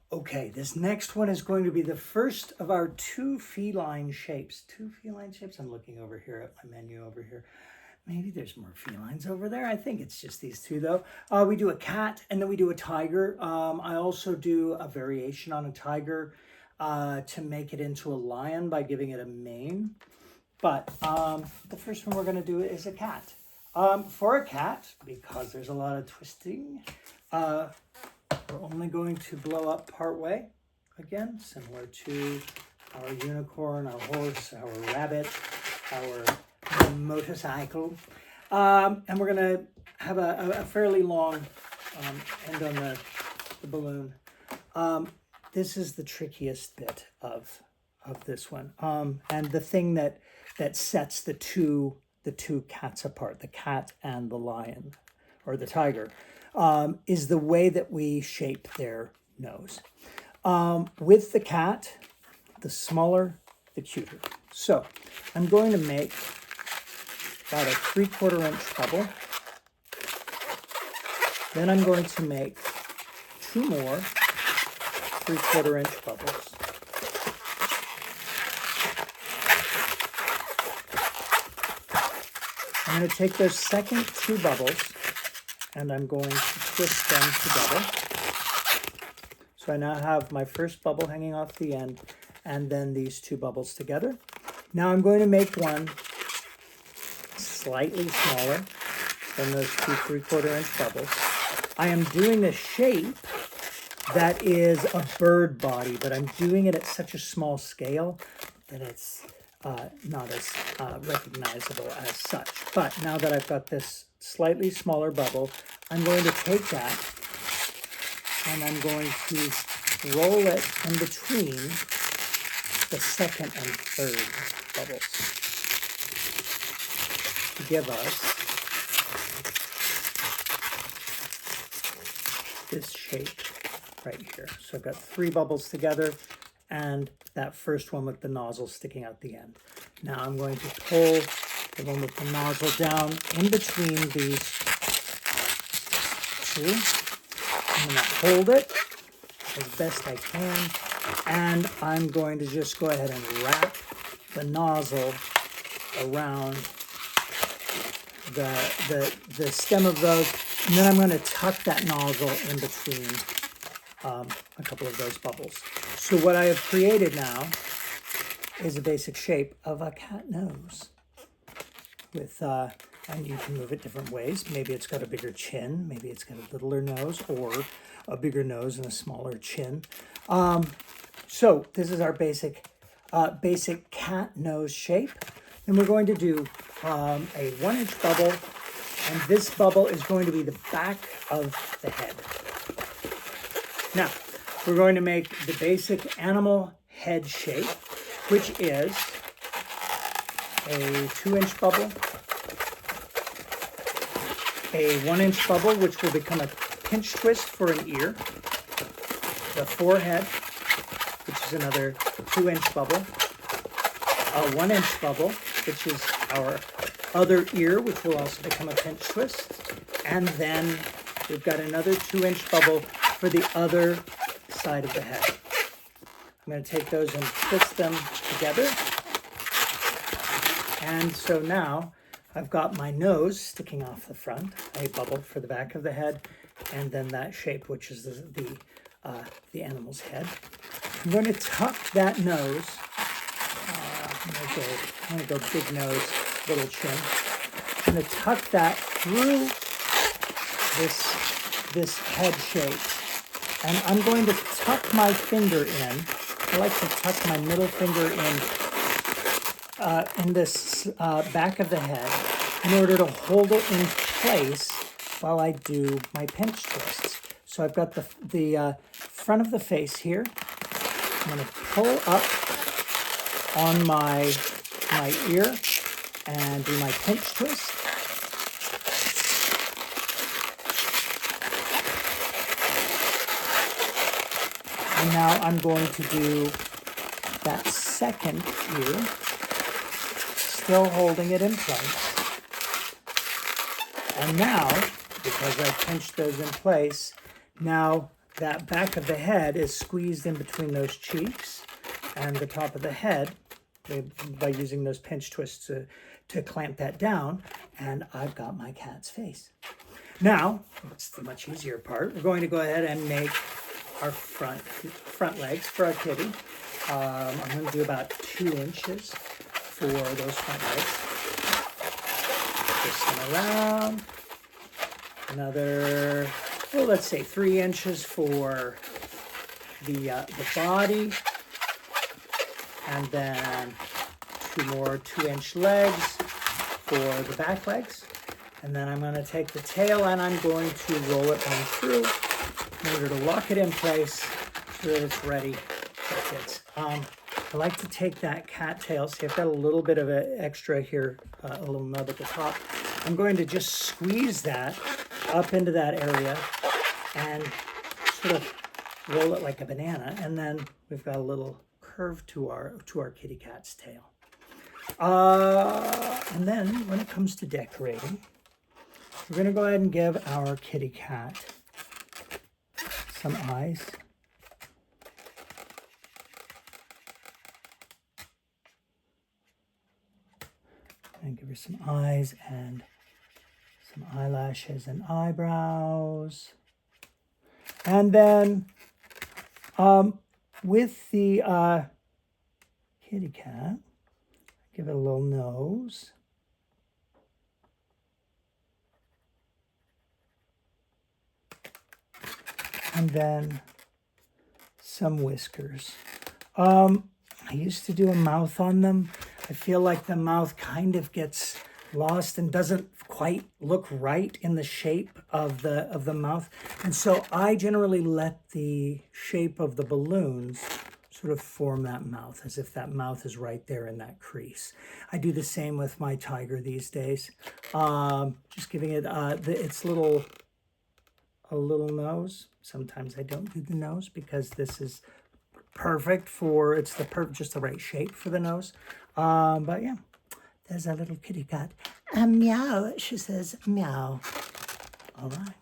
Okay, this next one is going to be the first of our two feline shapes. Two feline shapes? I'm looking over here at my menu over here. Maybe there's more felines over there. I think it's just these two though. We do a cat and then we do a tiger. I also do a variation on a tiger to make it into a lion by giving it a mane. But the first one we're going to do is a cat. For a cat, because there's a lot of twisting, we're only going to blow up part way. Again, similar to our unicorn, our horse, our rabbit, our motorcycle. And we're going to have a fairly long end on the balloon. This is the trickiest bit of this one. And the thing that sets the two cats apart, the cat and the lion, or the tiger, is the way that we shape their nose. With the cat, the smaller, the cuter. So I'm going to make about a 3/4 inch bubble. Then I'm going to make 2 more 3/4 inch bubbles. I'm going to take those second 2 bubbles and I'm going to twist them together. So I now have my first bubble hanging off the end and then these 2 bubbles together. Now I'm going to make one slightly smaller than those 2 3/4 inch bubbles. I am doing a shape that is a bird body, but I'm doing it at such a small scale that it's not as recognizable as such. But now that I've got this slightly smaller bubble, I'm going to take that and I'm going to roll it in between the second and third bubbles to give us this shape right here. So I've got 3 bubbles together and that first one with the nozzle sticking out the end. Now I'm going to pull the one with the nozzle down in between these 2. I'm going to hold it as best I can, and I'm going to just go ahead and wrap the nozzle around the stem of those, and then I'm going to tuck that nozzle in between a couple of those bubbles. So what I have created now is a basic shape of a cat nose with and you can move it different ways. Maybe it's got a bigger chin, maybe it's got a littler nose, or a bigger nose and a smaller chin. So this is our basic cat nose shape. And we're going to do a 1-inch bubble, and this bubble is going to be the back of the head. Now, we're going to make the basic animal head shape, which is a 2-inch bubble, a 1-inch bubble, which will become a pinch twist for an ear, the forehead, which is another 2-inch bubble, a 1-inch bubble, which is our other ear, which will also become a pinch twist, and then we've got another 2-inch bubble for the other side of the head. I'm going to take those and twist them together. And so now I've got my nose sticking off the front, a bubble for the back of the head, and then that shape, which is the animal's head. I'm going to tuck that nose. I'm going to go big nose, little chin. I'm going to tuck that through this head shape. And I'm going to tuck my finger in. I like to tuck my middle finger in this back of the head in order to hold it in place while I do my pinch twists. So I've got the front of the face here. I'm going to pull up on my ear and do my pinch twist. And now I'm going to do that second ear, still holding it in place. And now, because I've pinched those in place, now that back of the head is squeezed in between those cheeks and the top of the head by using those pinch twists to clamp that down. And I've got my cat's face. Now, it's the much easier part. We're going to go ahead and make our front legs for our kitty. I'm going to do about 2 inches for those front legs. Twist them around. Another, well, let's say 3 inches for the body. And then 2 more 2-inch legs for the back legs. And then I'm going to take the tail and I'm going to roll it on through in order to lock it in place so that it's ready for kids. I like to take that cat tail. See, I've got a little bit of an extra here, a little nub at the top. I'm going to just squeeze that up into that area and sort of roll it like a banana. And then we've got a little curve to our kitty cat's tail. And then when it comes to decorating, we're going to go ahead and give our kitty cat some eyes. And give her some eyes and some eyelashes and eyebrows. And then with the kitty cat, give it a little nose. And then some whiskers. I used to do a mouth on them. I feel like the mouth kind of gets lost and doesn't quite look right in the shape of the mouth. And so I generally let the shape of the balloons sort of form that mouth, as if that mouth is right there in that crease. I do the same with my tiger these days. Just giving it its little nose. Sometimes I don't do the nose because this is perfect for, it's just the right shape for the nose. But yeah, there's a little kitty cat. Meow, she says, meow. All right.